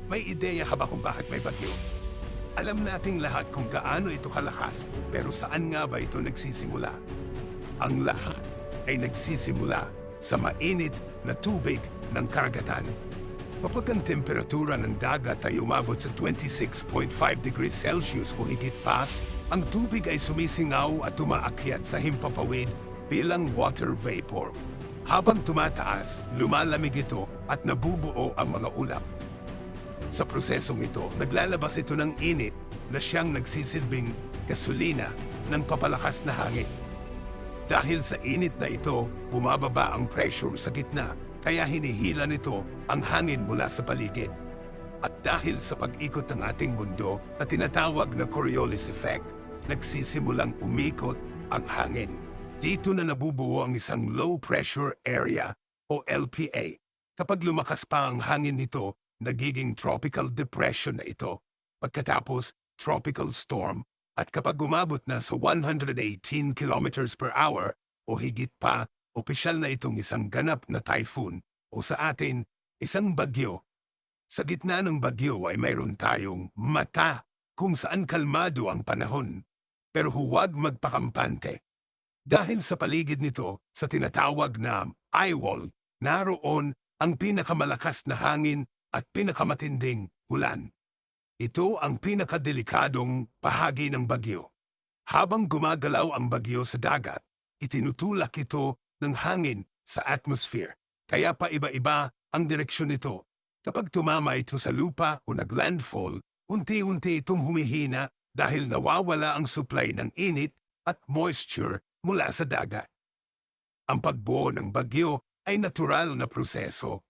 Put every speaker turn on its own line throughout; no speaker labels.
May ideya ka ba kung bakit may bagyo? Alam nating lahat kung gaano ito kalakas, pero saan nga ba ito nagsisimula? Ang lahat ay nagsisimula sa mainit na tubig ng karagatan. Kapag ang temperatura ng dagat ay umabot sa 26.5 degrees Celsius o higit pa, ang tubig ay sumisingaw at umaakyat sa himpapawid bilang water vapor. Habang tumataas, lumalamig ito at nabubuo ang mga ulap. Sa prosesong ito, naglalabas ito ng init na siyang nagsisilbing gasolina ng papalakas na hangin. Dahil sa init na ito, bumababa ang pressure sa gitna, kaya hinihila nito ang hangin mula sa paligid. At dahil sa pag-ikot ng ating mundo na tinatawag na Coriolis effect, nagsisimulang umikot ang hangin. Dito na nabubuo ang isang low pressure area o LPA. Kapag lumakas pa ang hangin nito, nagiging tropical depression na ito. Pagkatapos, tropical storm. At kapag umabot na sa 118 kilometers per hour o higit pa, opisyal na itong isang ganap na typhoon o sa atin, isang bagyo. Sa gitna ng bagyo ay mayroon tayong mata kung saan kalmado ang panahon. Pero huwag magpakampante. Dahil sa paligid nito, sa tinatawag na eye wall, naroon ang pinakamalakas na hangin at pinakamatinding ulan. Ito ang pinakadelikadong bahagi ng bagyo. Habang gumagalaw ang bagyo sa dagat, itinutulak ito ng hangin sa atmosphere. Kaya pa iba-iba ang direksyon nito. Kapag tumama ito sa lupa o naglandfall, unti-unti itong humihina dahil nawawala ang supply ng init at moisture mula sa dagat. Ang pagbuo ng bagyo ay natural na proseso.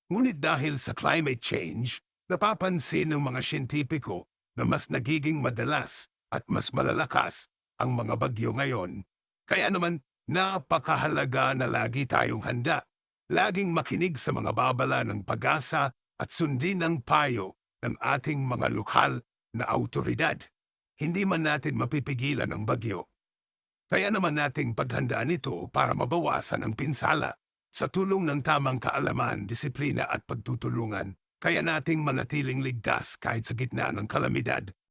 Ngunit dahil sa climate change, napapansin ng mga siyentipiko na mas nagiging madalas at mas malalakas ang mga bagyo ngayon. Kaya naman, napakahalaga na lagi tayong handa. Laging makinig sa mga babala ng pag-asa at sundin ang payo ng ating mga lokal na awtoridad. Hindi man natin mapipigilan ang bagyo. Kaya naman nating paghandaan ito para mabawasan ang pinsala. Sa tulong ng tamang kaalaman, disiplina at pagtutulungan, kaya nating manatiling ligtas kahit sa gitna ng kalamidad